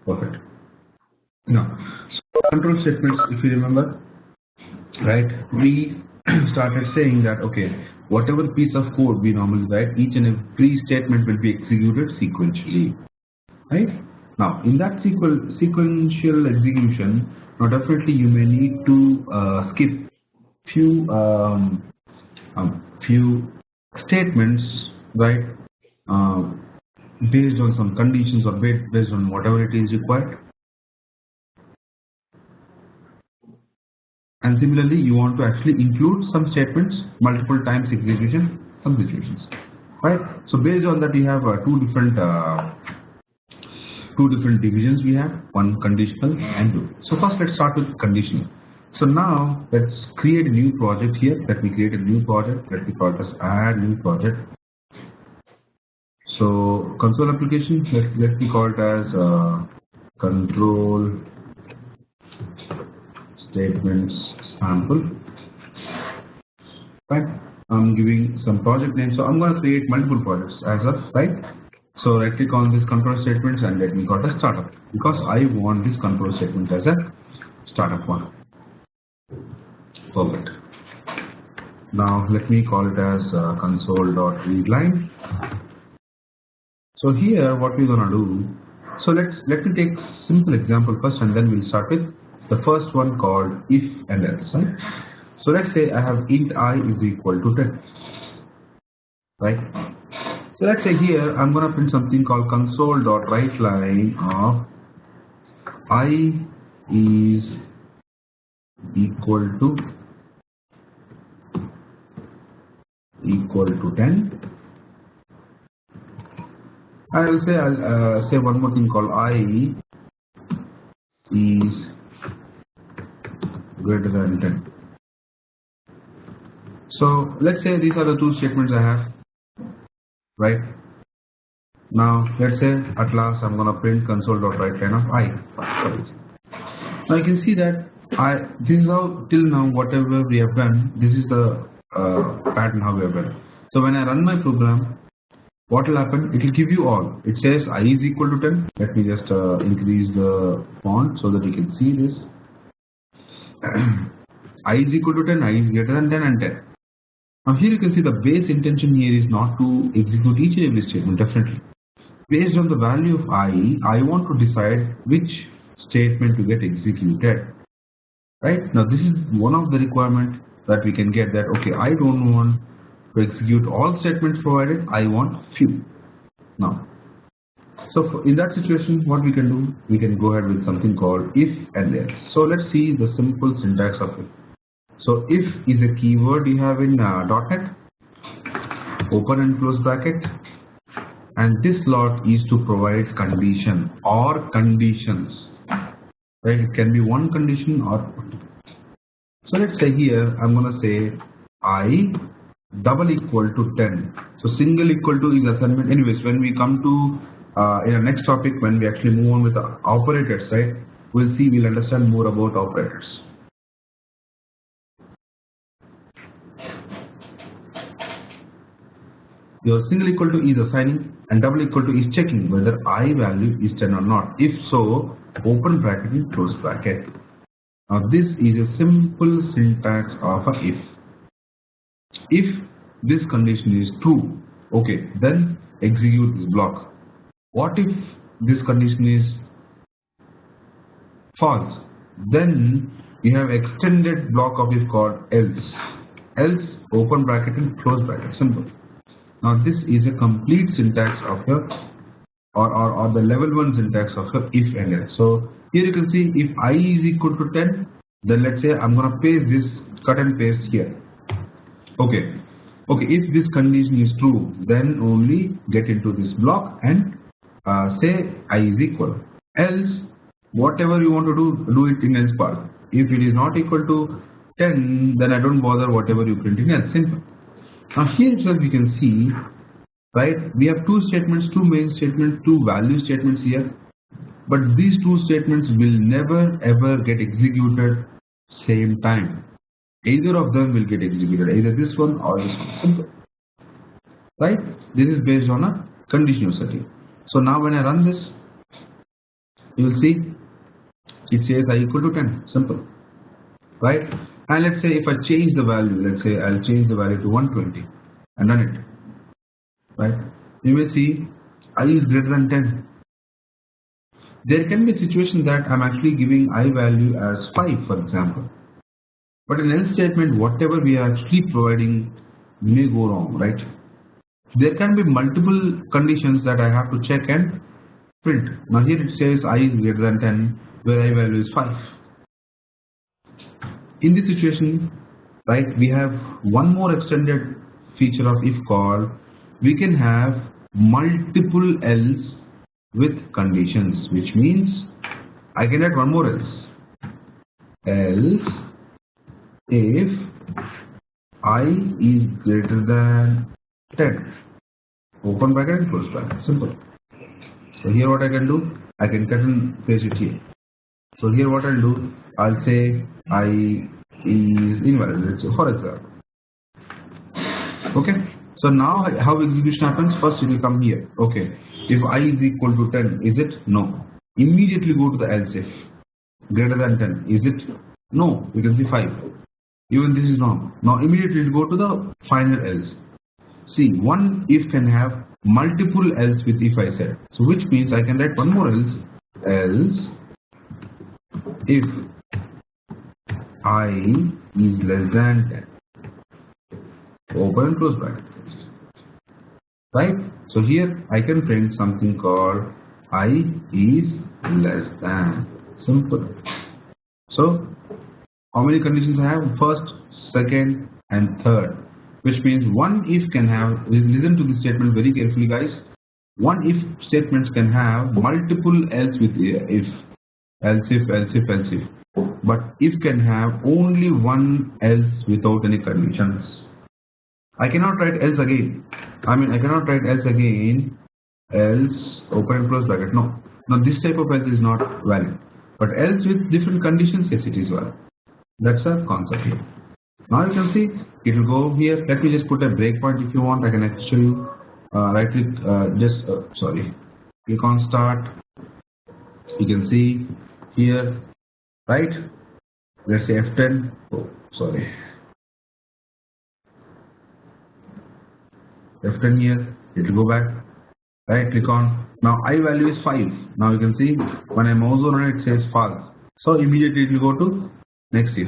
Perfect. Now, so control statements, if you remember, right? We started saying that okay, whatever piece of code we normally write, each and every statement will be executed sequentially, right? Now, in that sequential execution, now definitely you may need to skip few few statements, right? Uh, Based on some conditions or based on whatever it is required. And similarly, you want to actually include some statements multiple times execution, some situations, right? So based on that, you have two different divisions. We have one conditional and two. So first, let's start with conditional. So now let's create a new project here. Let me create a new project. Let me call it as add new project. So console application. Let me call it as control statements sample. Right. I'm giving some project name. So I'm going to create multiple projects as of right. So right click on this control statements and let me call it a startup because I want this control statement as a startup one. Perfect. Now let me call it as console.readline. So here what we're gonna do. So let me take simple example first and then we'll start with the first one called if and else. Right? So let's say I have int I is equal to 10. Right? So let's say here I'm gonna print something called console.writeLine of I is equal to 10. I will say I'll say one more thing called I is greater than 10. So let's say these are the two statements I have, right? Now let's say at last I'm gonna print console.writeLine of I. Now you can see that this is how till now whatever we have done. This is the pattern how we have done. So when I run my program, what will happen? It will give you all. It says I is equal to 10. Let me just increase the font so that you can see this. I is equal to 10, I is greater than 10 and 10. Now here you can see the base intention here is not to execute each and every statement, definitely. Based on the value of I want to decide which statement to get executed. Right? Now this is one of the requirements that we can get that okay, I don't want to execute all statements provided, I want few. Now, so in that situation what we can do, we can go ahead with something called if and else. So let's see the simple syntax of it. So if is a keyword you have in .NET, open and close bracket, and this slot is to provide condition or conditions, right? It can be one condition or so let's say here I'm gonna say I double equal to 10. So single equal to is assignment. Anyways, when we come to in the next topic, when we actually move on with the operators, right, we'll understand more about operators. Your single equal to is assigning and double equal to is checking whether I value is 10 or not. If so, open bracket and close bracket. Now this is a simple syntax of a if. If this condition is true, okay, then execute this block. What if this condition is false? Then you have extended block of if called else. Else, open bracket and close bracket, simple. Now this is a complete syntax of your or the level 1 syntax of your if and else. So here you can see if I is equal to 10, then let's say I'm gonna paste this, cut and paste here. Okay, if this condition is true, then only get into this block and say I is equal. Else, whatever you want to do it in else part. If it is not equal to 10, then I don't bother whatever you print in else, simple. Now here itself we can see, right, we have two statements, two main statements, two value statements here, but these two statements will never ever get executed same time. Either of them will get executed, either this one or this one, simple. Right? This is based on a conditional setting. So now when I run this, you will see it says I equal to 10, simple, right? And let's say if I change the value, let's say I'll change the value to 120 and run it, right? You may see I is greater than 10. There can be a situation that I'm actually giving I value as 5, for example. But in else statement, whatever we are actually providing may go wrong, right? There can be multiple conditions that I have to check and print. Now here it says I is greater than 10, where I value is 5. In this situation, right, we have one more extended feature of if called, we can have multiple else with conditions, which means I can add one more else. Else if I is greater than 10, open bracket and close bracket, simple. So here what I can do, I can cut and paste it here. So here what I'll do, I'll say I is invalid, let's say, for example. Okay, so now how execution happens, first it will come here. Okay, if I is equal to 10, is it? No. Immediately go to the else if. Greater than 10, is it? No, you can see 5. Even this is wrong. Now immediately go to the final else. See, one if can have multiple else with if I said. So which means I can write one more else if I is less than 10. Open and close bracket. Right? So here I can print something called I is less than. Simple. So how many conditions I have? First, second, and third. Which means one if can have, listen to this statement very carefully guys, one if statements can have multiple else with if, else if, else if, else if, but if can have only one else without any conditions. I cannot write else again, I cannot write else again, else, open and close bracket, no. Now this type of else is not valid, but else with different conditions, yes it is valid. That's a concept here. Now you can see it will go here. Let me just put a breakpoint if you want. I can show you. Right click, click on start. You can see here, right? Let's say F10. Oh, sorry. F10 here. It will go back. Right click on. Now I value is 5. Now you can see when I mouse on it, it says false. So immediately it will go to next if.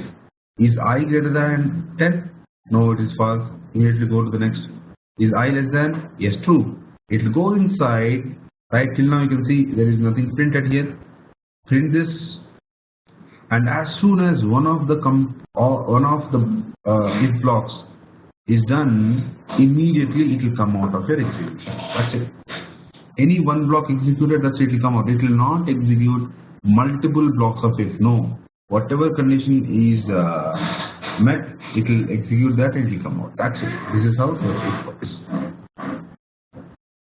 Is I greater than 10? No, it is false. Immediately go to the next. Is I less than? Yes, true. It will go inside. Right till now you can see there is nothing printed here. Print this, and as soon as one of the if blocks is done, immediately it will come out of your execution. That's it. Any one block executed, that's it will come out. It will not execute multiple blocks of if. No. Whatever condition is met, it will execute that and it will come out. That's it. This is how the if works.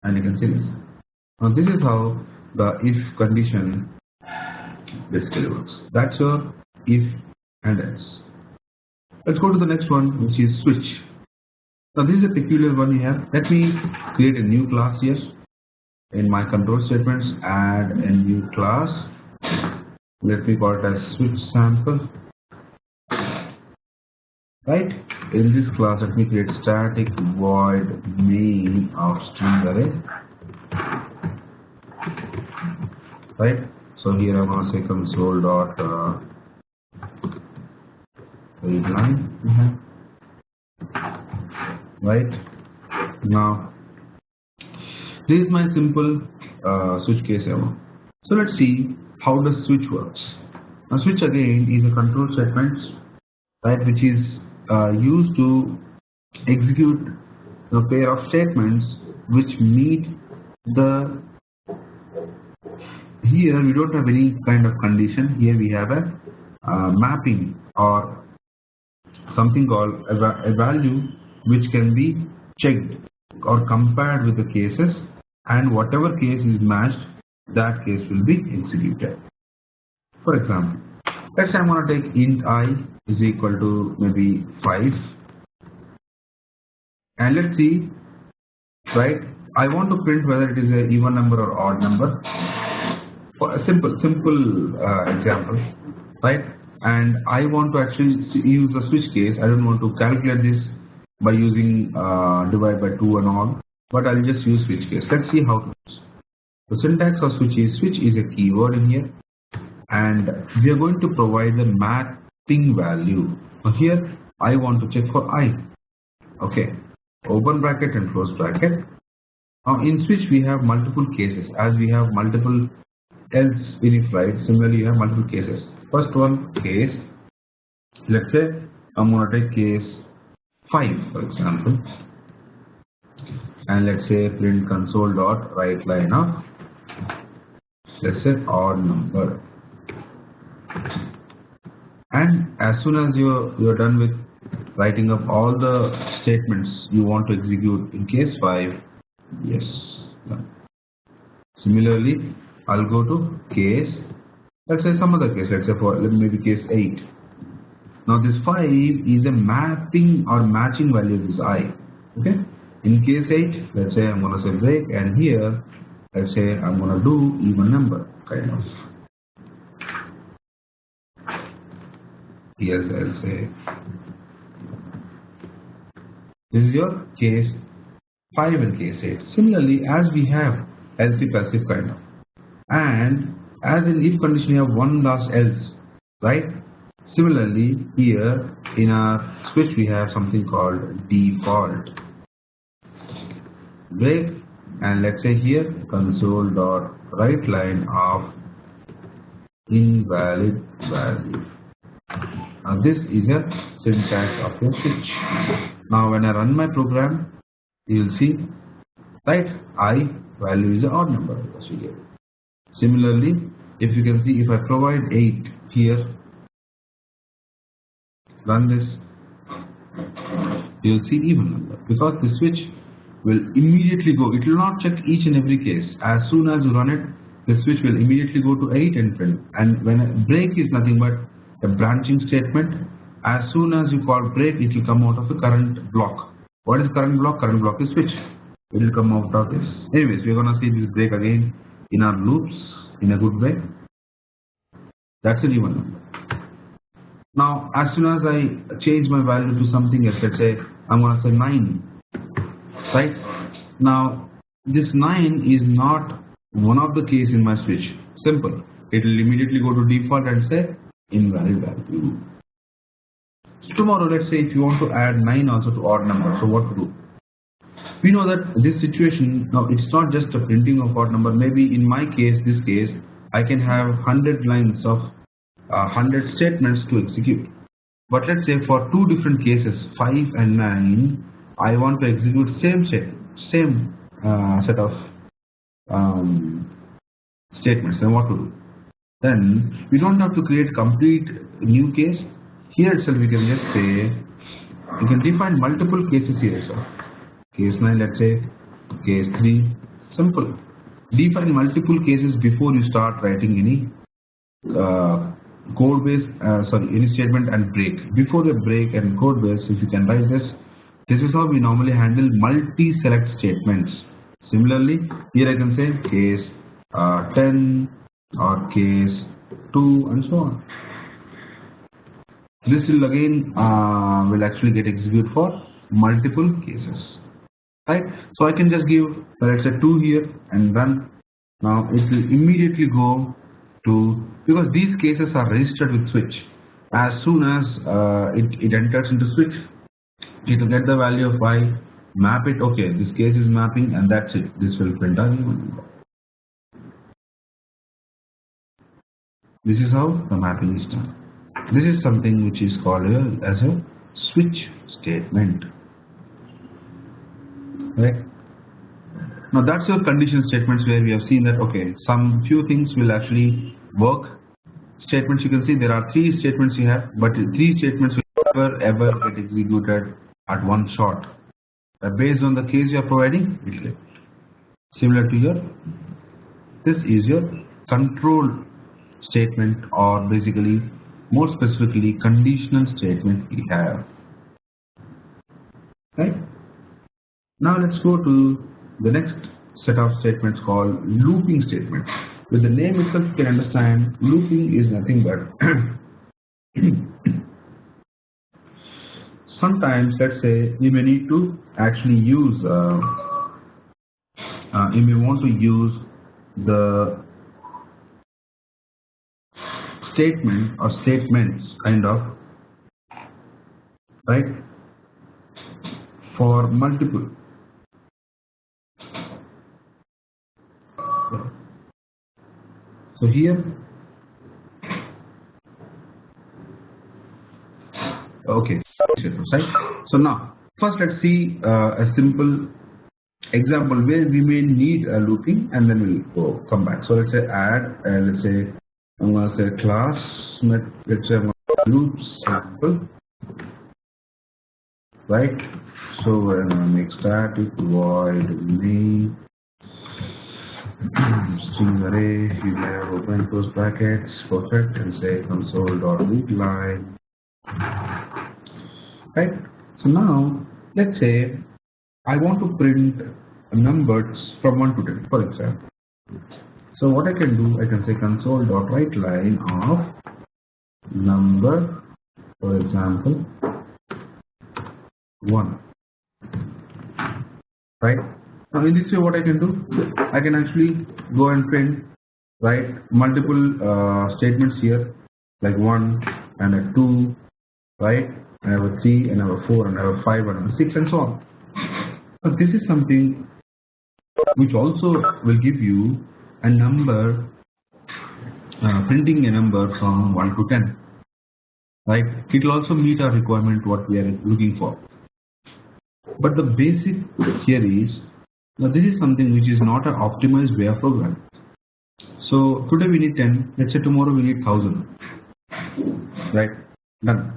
And you can see this. Now this is how the if condition basically works. That's your if and else. Let's go to the next one, which is switch. Now this is a peculiar one here. Let me create a new class here. In my control statements, add a new class. Let me call it as switch sample. Right? In this class, let me create static void main of string array. Right? So here I'm going to say console dot read line. Right? Now this is my simple switch case ever. So let's see how the switch works. Now switch again is a control statement, right, which is used to execute a pair of statements which meet the. Here we don't have any kind of condition. Here we have a mapping or something called a value which can be checked or compared with the cases, and whatever case is matched, that case will be executed. For example, let's say I'm going to take int I is equal to maybe 5, and let's see, right, I want to print whether it is an even number or odd number. For a simple example, right? And I want to actually use the switch case. I don't want to calculate this by using divide by 2 and all, but I'll just use switch case. Let's see how to use. The syntax of switch is a keyword in here, and we are going to provide the mapping value. Now here I want to check for I. Okay, open bracket and close bracket. Now in switch we have multiple cases, as we have multiple else in if, right? Similarly you have multiple cases. First one case, let's say I'm going to take case 5 for example, and let's say print console dot write line of, let's say, odd number. And as soon as you're done with writing up all the statements you want to execute in case 5, yes, done. Similarly I'll go to case, let's say some other case, let's say for maybe case 8. Now this 5 is a mapping or matching value of this I. Okay, in case 8, let's say I'm going to say break, and here let's say I'm going to do even number kind of. Yes, I'll say this is your case 5 and case 8. Similarly, as we have else if passive kind of, and as in if condition you have one last else, right? Similarly here in our switch we have something called default break, and let's say here console dot write line of invalid value. Now this is a syntax of your switch. Now when I run my program, you will see, right, I value is an odd number because we get it. Similarly, if you can see, if I provide 8 here, run this, you will see even number, because the switch will immediately go. It will not check each and every case. As soon as you run it, the switch will immediately go to 8 and print. And when a break is nothing but a branching statement, as soon as you call break, it will come out of the current block. What is current block? Current block is switch. It will come out of this. Anyways, we're gonna see this break again in our loops in a good way. That's an even number. Now as soon as I change my value to something else, let's say I'm gonna say 9, right? Now this 9 is not one of the case in my switch. Simple. It will immediately go to default and say invalid value. So tomorrow, let's say if you want to add 9 also to odd number, so what to do? We know that this situation, now it's not just a printing of odd number. Maybe in my case, this case, I can have 100 lines of 100 statements to execute. But let's say for 2 different cases, 5 and 9, I want to execute same set of statements. Then what to do? Then we don't have to create complete new case. Here itself we can just say, you can define multiple cases here itself. Case 9, let's say case 3, simple. Define multiple cases before you start writing any code base, any statement and break. Before the break and code base, if you can write this, this is how we normally handle multi-select statements. Similarly, here I can say case 10 or case 2 and so on. This will again will actually get executed for multiple cases, right? So I can just give, let's say 2 here and run. Now it will immediately go to, because these cases are registered with switch. As soon as it enters into switch, it will get the value of I, map it. Okay, this case is mapping, and that's it. This will print out even number. This is how the mapping is done. This is something which is called as a switch statement, right? Now that's your condition statements, where we have seen that okay, some few things will actually work. Statements, you can see there are 3 statements you have, but 3 statements will never ever get executed at one shot. Based on the case you are providing, it will. Similar to your, this is your control statement, or basically more specifically conditional statement we have, right? Now let's go to the next set of statements called looping statements. With the name itself, you can understand looping is nothing but sometimes, let's say, you may need to actually use, you may want to use the statement or statements kind of, right, for multiple. So here, okay, right? So now, first let's see a simple example where we may need a looping, and then we'll come back. So let's say add, let's say I'm going to say class, let's say I'm going to loop sample, right? So we're going to make static void main string array. You may have open close brackets, perfect, and say console.readline, right? So now let's say I want to print numbers from 1 to 10, for example. So what I can do, I can say console.writeLine of number, for example, 1, right? Now in this way, what I can do, I can actually go and print, right, multiple statements here, like 1 and a 2, right? I have a 3 and I have a 4 and I have a 5 and I have a 6 and so on. So this is something which also will give you a number, printing a number from 1 to 10, right? It will also meet our requirement what we are looking for. But the basic here is, now this is something which is not an optimized way of programming. So today we need 10, let's say tomorrow we need 1000, right? Done.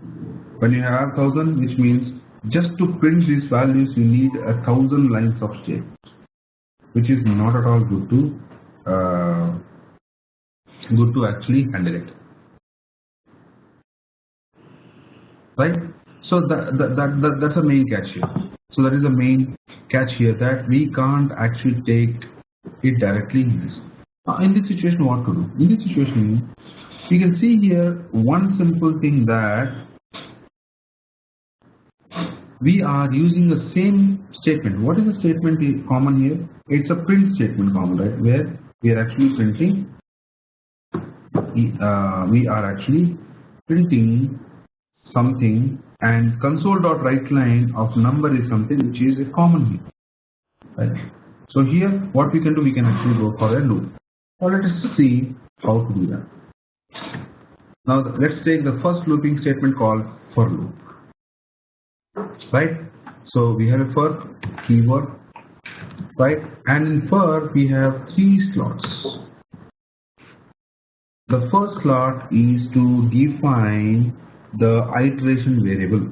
When you have 1000, which means just to print these values you need 1000 lines of statement, which is not at all good to actually handle it, right? So that's a main catch here. So that is the main catch here, that we can't actually take it directly in this. In this situation, what to do? In this situation, you can see here one simple thing, that we are using the same statement. What is the statement common here? It's a print statement common, right? Where we are actually printing, something, and console.writeLine of number is something which is common here, right? So here, what we can do, we can actually go for a loop. Now let us see how to do that. Now let's take the first looping statement called for loop, right? So we have a for keyword, right? And in for we have 3 slots. The first slot is to define the iteration variable,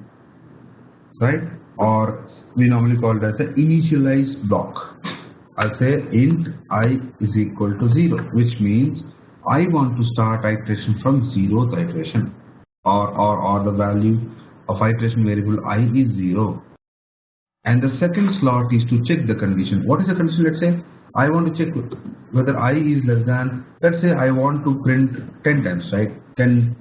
right? Or we normally call it as an initialize block. I'll say int I is equal to 0, which means I want to start iteration from 0th iteration, or the value of iteration variable I is 0. And the second slot is to check the condition. What is the condition? Let's say I want to check whether I is less than, let's say I want to print 10 times, right? 10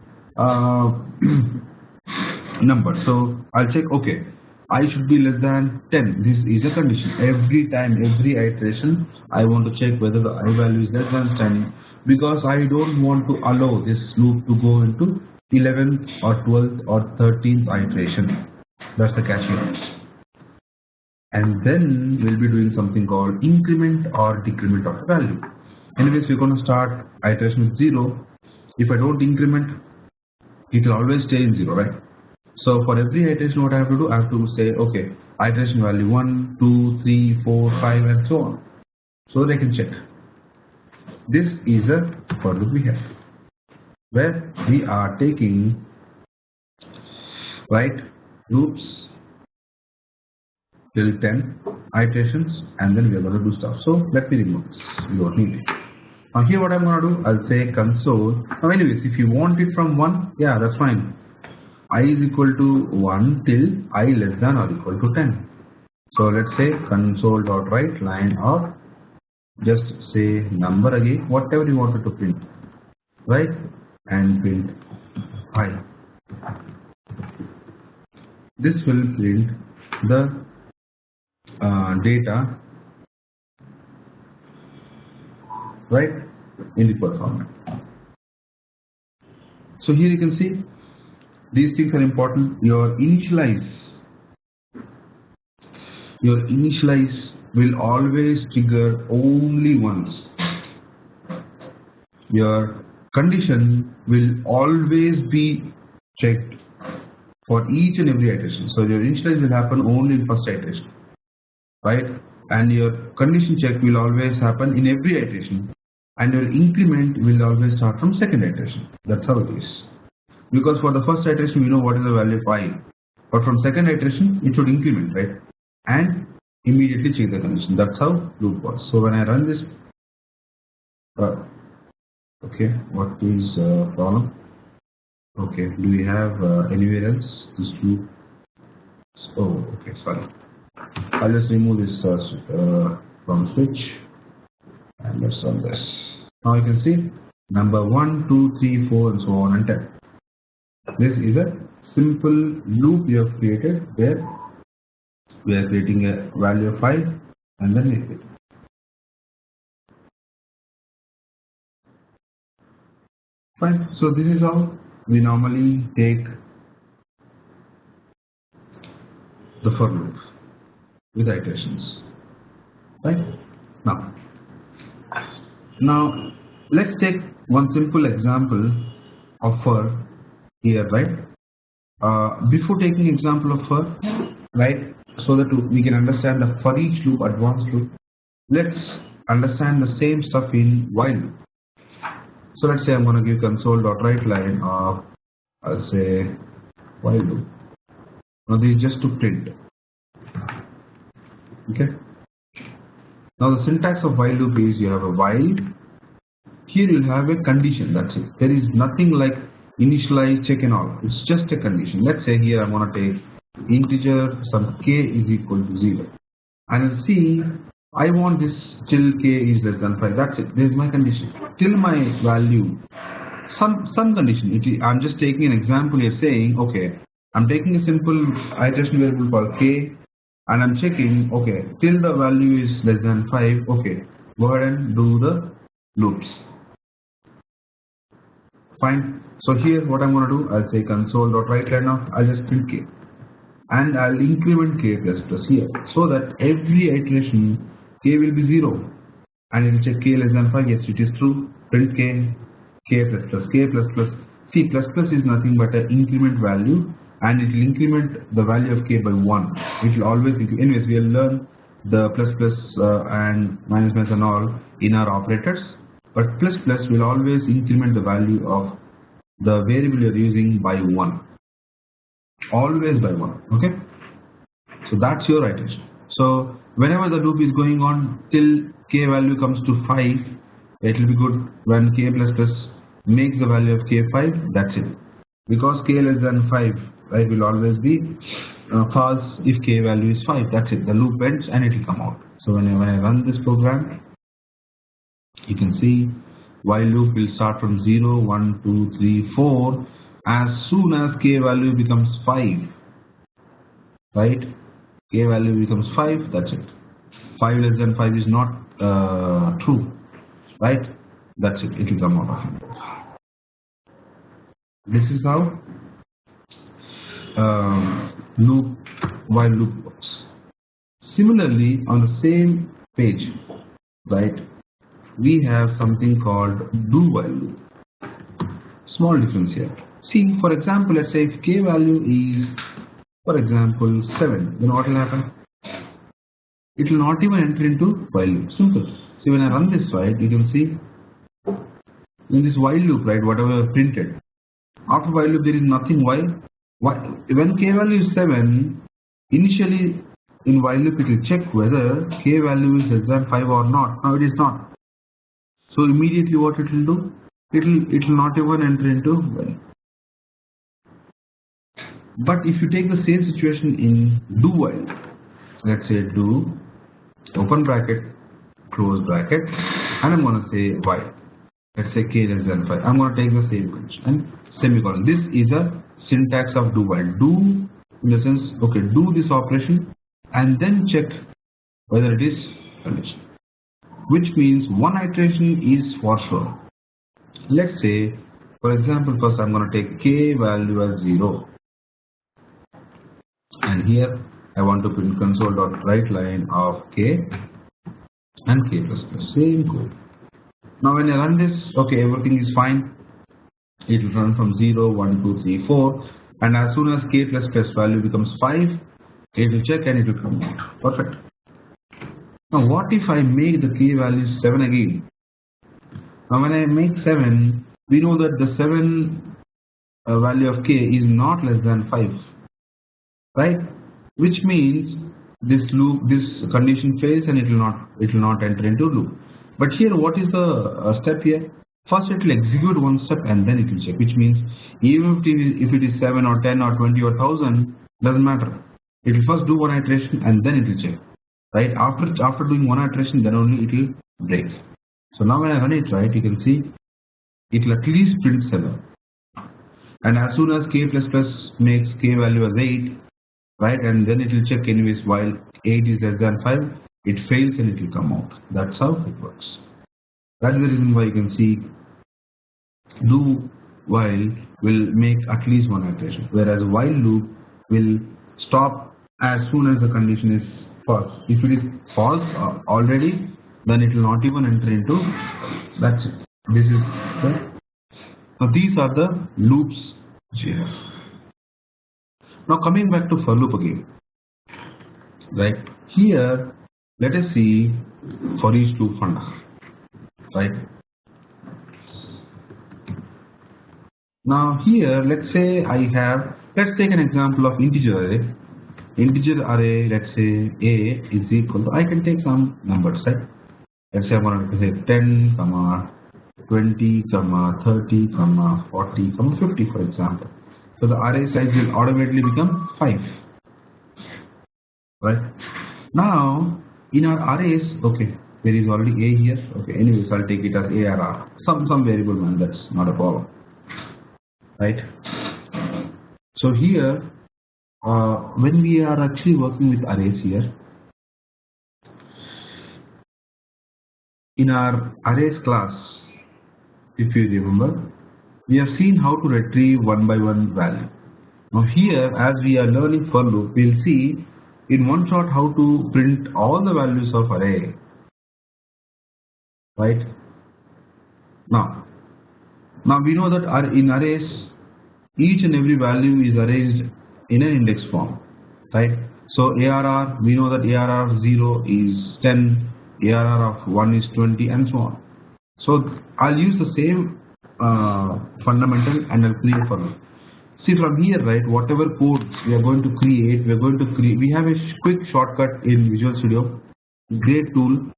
number. So I'll check, okay, I should be less than 10. This is a condition. Every time, every iteration, I want to check whether the I value is less than 10, because I don't want to allow this loop to go into 11th or 12th or 13th iteration. That's the catch here. And then we'll be doing something called increment or decrement of the value. Anyways, we're going to start iteration with 0. If I don't increment, it will always stay in 0, right? So for every iteration, what I have to do, I have to say, okay, iteration value 1, 2, 3, 4, 5, and so on. So they can check. This is a for loop we have, where we are taking, right, loops till 10 iterations, and then we are going to do stuff. So let me remove this. We don't need it. Now here what I'm going to do, I'll say console. Now anyways, if you want it from 1, yeah, that's fine. I is equal to 1 till I less than or equal to 10. So let's say console.writeLine of just say number again, whatever you wanted to print, right? And print I. This will print the data, right, in the Perl format. So here you can see these things are important. Your initialize will always trigger only once. Your condition will always be checked for each and every iteration. So your initialize will happen only in first iteration, right? And your condition check will always happen in every iteration, and your increment will always start from second iteration. That's how it is. Because for the first iteration we know what is the value of I, but from second iteration it should increment, right? And immediately check the condition. That's how loop works. So when I run this, okay, what is problem? Okay, do we have anywhere else this loop? Oh, okay, sorry. I'll just remove this from switch, and let's run this. Now you can see number 1, 2, 3, 4, and so on and 10. This is a simple loop we have created where we are creating a value of 5 and then make it. Fine. So this is how we normally take the for loop with iterations. Right? Now let's take one simple example of for here, right? Before taking example of for, right, so that we can understand the for each loop, advanced loop, let's understand the same stuff in while loop. So let's say I'm going to give console.writeLine of, I'll say, while loop. Now this is just to print. Okay. Now the syntax of while loop is you have a while. Here you'll have a condition. That's it. There is nothing like initialize, check, and all. It's just a condition. Let's say here I'm going to take integer some k is equal to 0, and you'll see I want this till k is less than 5. That's it. This is my condition. Till my value, some condition. I'm just taking an example here, saying okay, I'm taking a simple iteration variable called k, and I'm checking okay till the value is less than 5. Okay, go ahead and do the loops. Fine. So here what I'm going to do, I'll say console.writeLine of, I'll just print k, and I'll increment k plus plus here, so that every iteration k will be 0, and it will check k less than 5. Yes, it is true. Print k plus plus k plus plus. See, plus plus is nothing but an increment value, and it will increment the value of k by 1. It will always increment. Anyways, we'll learn the plus plus and minus minus and all in our operators, but plus plus will always increment the value of the variable you're using by 1. Always by 1. Okay. So that's your iteration. So whenever the loop is going on till k value comes to 5, it will be good when k plus plus makes the value of k 5. That's it. Because k less than 5, right, will always be false if k value is 5. That's it. The loop ends and it will come out. So when I run this program, you can see while loop will start from 0, 1, 2, 3, 4. As soon as k value becomes 5, right? K value becomes 5. That's it. 5 less than 5 is not true, right? That's it. It will come out of it. This is how while loop works. Similarly, on the same page, right, we have something called do while loop. Small difference here. See, for example, let's say if k value is, for example, 7, then what will happen? It will not even enter into while loop. Simple. See, when I run this, right, you can see in this while loop, right, whatever printed. After while loop, there is nothing. Why? When k value is 7, initially in while loop it will check whether k value is less than 5 or not. Now it is not. So immediately what it will do? It will not even enter into while. But if you take the same situation in do while, let's say do open bracket close bracket, and I'm going to say while, let's say k less than 5. I'm going to take the same condition and semicolon. This is a syntax of do while. Do in the sense, okay, do this operation and then check whether it is condition, which means one iteration is for sure. Let's say, for example, first I'm going to take k value as 0, and here I want to print console.writeLine of k and k plus plus, same code. Now when I run this, okay, everything is fine. It will run from 0, 1, 2, 3, 4, and as soon as k plus plus value becomes 5, it will check and it will come out. Perfect. Now what if I make the k value 7 again? Now when I make 7, we know that the 7 value of k is not less than 5, right? Which means this loop, this condition fails and it will not enter into loop. But here, what is the step here? First, it will execute one step and then it will check. Which means even if it is 7 or 10 or 20 or 1000, doesn't matter. It will first do one iteration and then it will check. Right? After doing one iteration, then only it will break. So now when I run it, right, you can see it will at least print 7. And as soon as k plus plus makes k value as 8, right, and then it will check anyways while 8 is less than 5, it fails and it will come out. That's how it works. That's the reason why you can see do while will make at least one iteration, whereas while loop will stop as soon as the condition is false. If it is false already, then it will not even enter into. That's it. This is now these are the loops which we have. Now coming back to for loop again, right? Here, let us see for each loop funda, right? Now here, let's say let's take an example of integer array. Integer array, let's say a is equal to, I can take some numbers, right? Let's say I'm going to say 10, 20, 30, 40, 50, for example. So the array size will automatically become 5, right? Now in our arrays, okay, there is already a here. Okay, anyways, I'll take it as ARR, some variable, man, that's not a problem, right? So here, when we are actually working with arrays here, in our arrays class, if you remember, we have seen how to retrieve one by one value. Now here, as we are learning for loop, we'll see in one shot how to print all the values of array, right? Now we know that in arrays, each and every value is arranged in an index form, right? So ARR, we know that ARR of 0 is 10, ARR of 1 is 20, and so on. So I'll use the same fundamental and I'll create for loop. See, from here, right, whatever code we are going to create, we have a quick shortcut in Visual Studio, great tool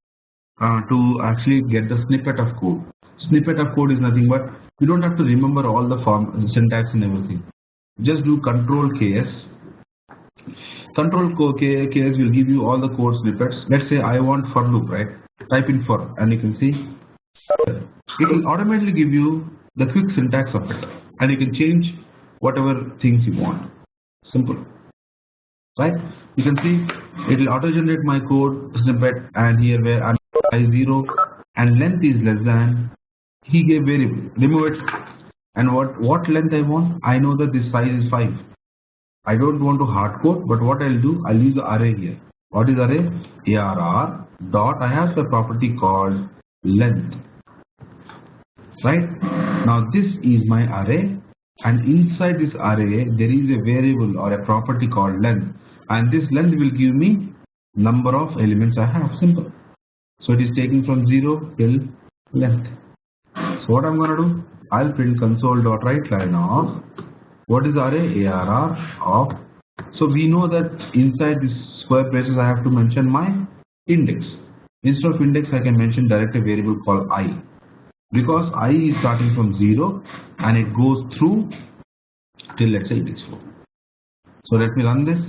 to actually get the snippet of code. Snippet of code is nothing but you don't have to remember all the syntax and everything. Just do Control KS. Control KS will give you all the code snippets. Let's say I want for loop, right? Type in for, and you can see it will automatically give you the quick syntax of it, and you can change whatever things you want. Simple, right? You can see it will auto generate my code snippet, and here where I'm size 0 and length is less than, he gave variable, remove it, and what length I want, I know that this size is 5. I don't want to hard code, but what I'll do, I'll use the array here. What is array? ARR dot, I have the property called length, right? Now this is my array, and inside this array there is a variable or a property called length, and this length will give me number of elements I have. Simple. So it is taking from 0 till length. So what I'm going to do, I'll print console.writeLine of what is array? ARR of, so we know that inside this square braces I have to mention my index. Instead of index, I can mention directly a variable called I, because I is starting from 0 and it goes through till, let's say, index 4. So let me run this.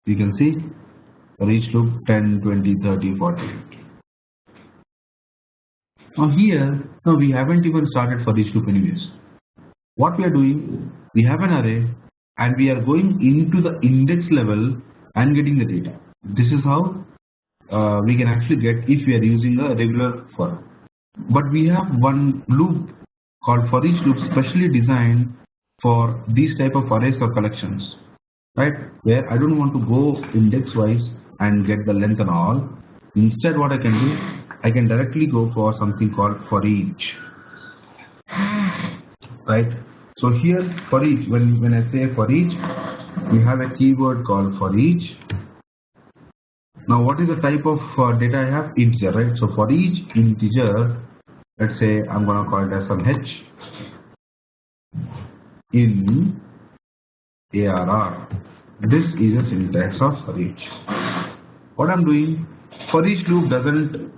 You can see for each loop 10, 20, 30, 40, 50. Now here, now we haven't even started for each loop anyways. What we are doing, we have an array and we are going into the index level and getting the data. This is how we can actually get if we are using a regular for. But we have one loop called for each loop specially designed for these type of arrays or collections, right? Where I don't want to go index wise and get the length and all. Instead, what I can do, I can directly go for something called for each, right? So here for each, when I say for each, we have a keyword called for each. Now what is the type of data I have? Integer, right? So for each integer, let's say I'm gonna call it as some h in ARR. This is a syntax of for each. What I'm doing, for each loop doesn't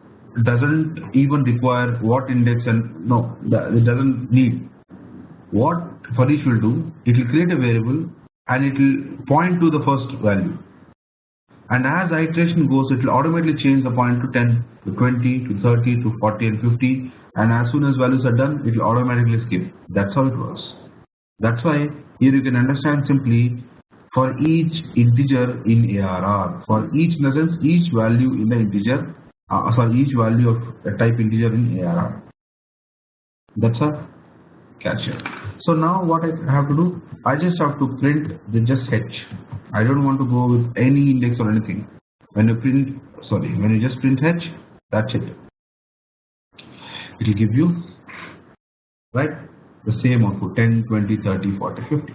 even require what index, and no, it doesn't need. What for each will do, it will create a variable and it will point to the first value. And as iteration goes, it will automatically change the point to 10, to 20, to 30, to 40 and 50. And as soon as values are done, it will automatically skip. That's how it works. That's why here you can understand simply for each integer in ARR. For each, in the sense, each value in the integer, each value of a type integer in ARR. That's a catch here. So now what I have to do, I just have to print the just h. I don't want to go with any index or anything. When you just print h, that's it. It will give you, right, the same output 10, 20, 30, 40, 50.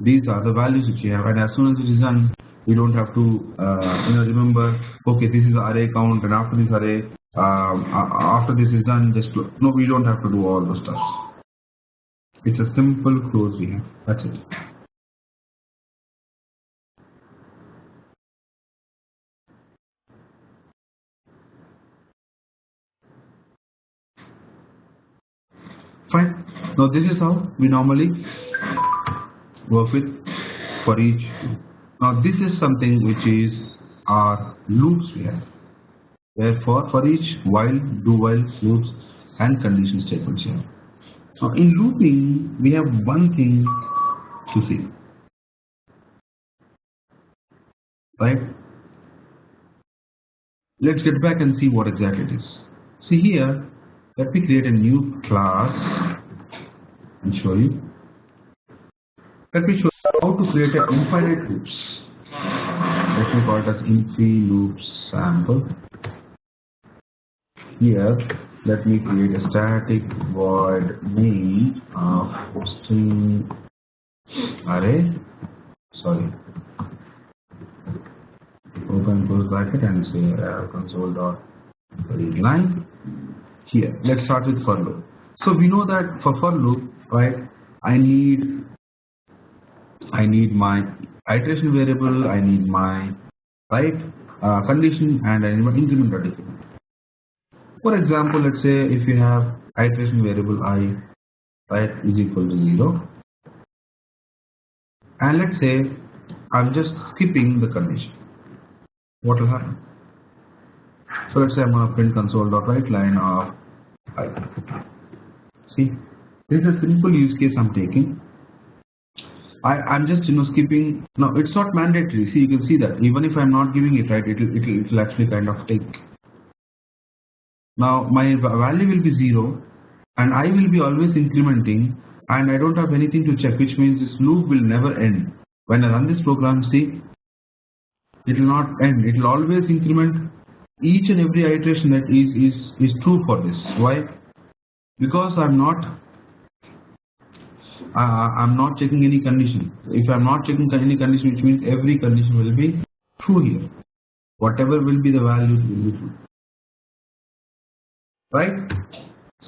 These are the values which you have, and as soon as it is done, we don't have to remember, okay, this is the array count, and after this array, after this is done, no, we don't have to do all those stuff. It's a simple close we have. That's it. Fine. Now this is how we normally work with for each. Now this is something which is our loops we have. Therefore, for each, while, do while, loops, and condition statements here. Now in looping, we have one thing to see, right? Let's get back and see what exactly it is. See here, let me create a new class and show you. Let me show you how to create an infinite loops. Let me call it as infi loops sample. Here, let me create a static void main of string array. Sorry. Open close bracket and say console dot read line. Here, let's start with for loop. So we know that for loop, right, I need my iteration variable, I need my condition, and I need my increment or decrement. For example, let's say if you have iteration variable I, right, is equal to 0, and let's say I'm just skipping the condition, what will happen? So let's say I'm going to print console.writeLine of I. See, this is a simple use case I'm taking. I'm just skipping. Now it's not mandatory. See, you can see that even if I'm not giving it, right, it'll actually kind of take. Now my value will be 0 and I will be always incrementing, and I don't have anything to check, which means this loop will never end. When I run this program, see, it will not end. It will always increment each and every iteration that is true for this. Why? Because I'm not checking any condition. If I'm not checking any condition, which means every condition will be true here. Whatever will be the values will be true. Right?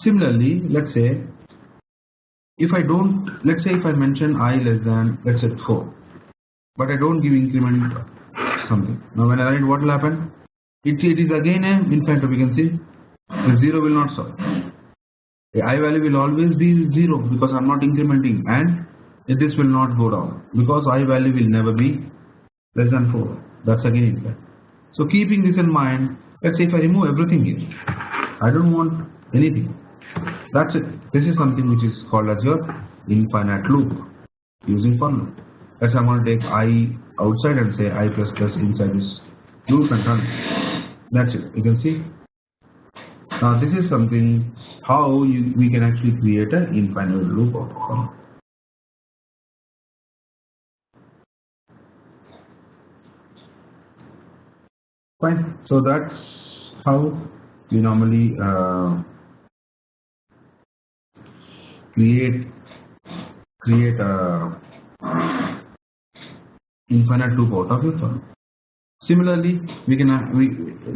Similarly, let's say if I mention I less than, let's say 4, but I don't give increment something. Now when I write, what will happen? It is again an infinite loop. You can see the 0 will not solve. The I value will always be 0 because I'm not incrementing, and this will not go down because I value will never be less than 4. That's again infinite. So keeping this in mind, let's say if I remove everything here, I don't want anything. That's it. This is something which is called as your infinite loop using for loop. Let's say I'm going to take I outside and say I plus plus inside this loop and run. That's it. You can see. Now this is something how we can actually create an infinite loop of for loop. Fine. So that's how we normally create a infinite loop out of your for loop. Similarly,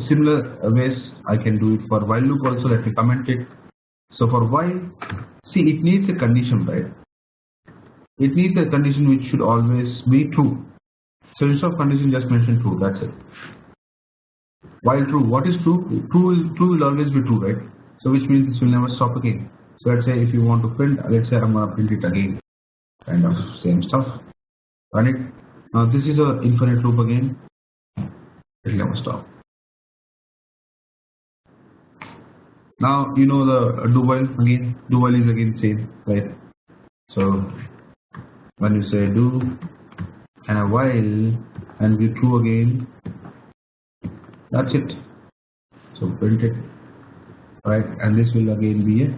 similar ways I can do it for while loop also. Let me comment it. So for while, see, it needs a condition, right? It needs a condition which should always be true. So instead of condition, just mention true. That's it. While true, what is true? True will always be true, right? So which means this will never stop again. So let's say if you want to print, let's say I'm gonna print it again, kind of same stuff. Run it. Now this is a infinite loop again. It will never stop. Now you know the do while again. Do while is again same, right? So when you say do and a while and be true again, that's it. So print it, right? And this will again be a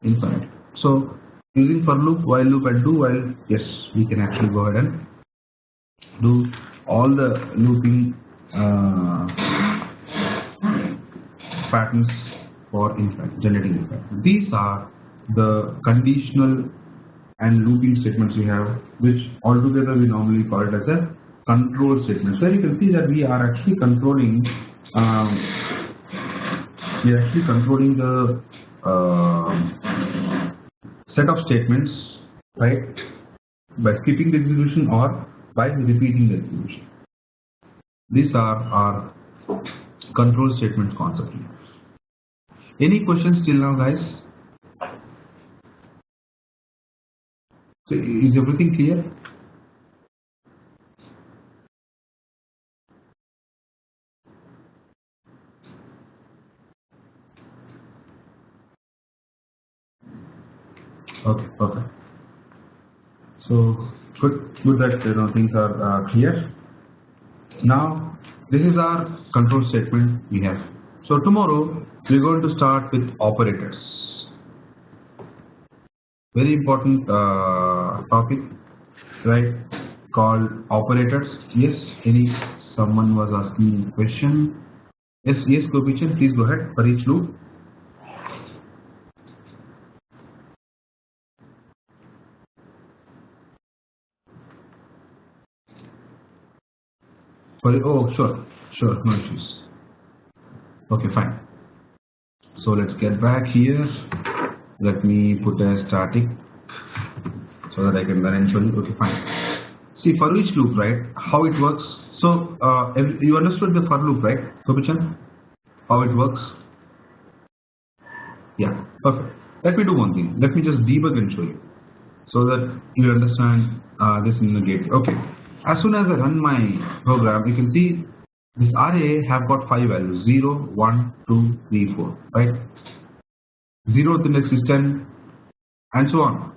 infinite. So using for loop, while loop and do while, yes, we can actually go ahead and do all the looping patterns for infinite, generating infinite. These are the conditional and looping statements we have, which altogether we normally call it as a control statement. So you can see that we are actually controlling the set of statements, right, by skipping the execution or by repeating the execution. These are our control statements concept. Any questions till now, guys? So is everything clear? Okay, perfect. So good that things are clear. Now this is our control statement we have. So tomorrow we're going to start with operators. Very important topic, right? Called operators. Yes, someone was asking a question. Yes, Gopichan, please go ahead for each loop. Oh, sure, no issues. Okay, fine. So let's get back here. Let me put a static so that I can then show you. Okay, fine. See, for each loop, right, how it works. So you understood the for loop, right, Gopichan? How it works? Yeah, perfect. Let me do one thing. Let me just debug and show you so that you understand this in the gate. Okay. As soon as I run my program, you can see this array have got 5 values: 0, 1, 2, 3, 4, right? 0th index is 10 and so on.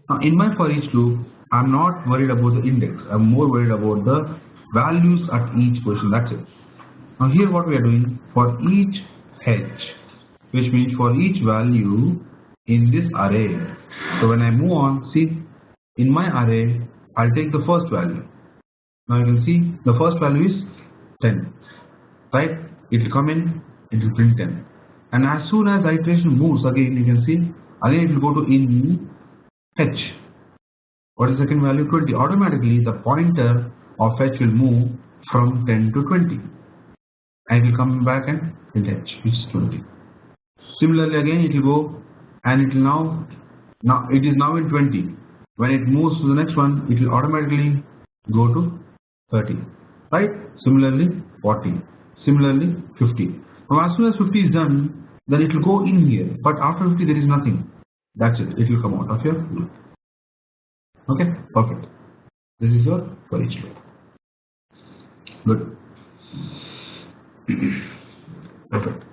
Now in my for each loop, I'm not worried about the index. I'm more worried about the values at each position. That's it. Now here what we are doing for each h, which means for each value in this array. So when I move on, see, in my array, I'll take the first value. Now you can see the first value is 10, right? It will come in, it will print 10. And as soon as the iteration moves again, you can see again it will go to in h. What is the second value? 20. Automatically the pointer of h will move from 10 to 20. And it will come back and print h, which is 20. Similarly again it will go and it will now it is now in 20. When it moves to the next one, it will automatically go to 30, right? Similarly 40, similarly 50. Now as soon as 50 is done, then it will go in here, but after 50 there is nothing. That's it, it will come out of your loop. Okay, perfect. This is your for each loop. Good. Perfect.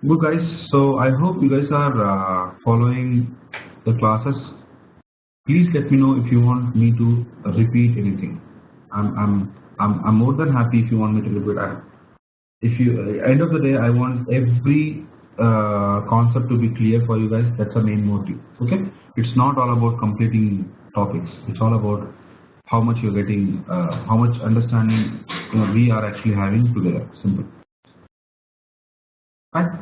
Good guys, so I hope you guys are following the classes. Please let me know if you want me to repeat anything. I'm more than happy if you want me to repeat. If you end of the day, I want every concept to be clear for you guys. That's the main motive. Okay, it's not all about completing topics. It's all about how much you're getting, how much understanding we are actually having together. Simple. Right?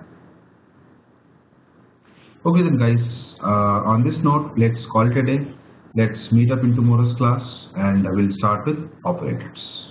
Okay then guys, on this note, let's call it a day. Let's meet up in tomorrow's class and I will start with operators.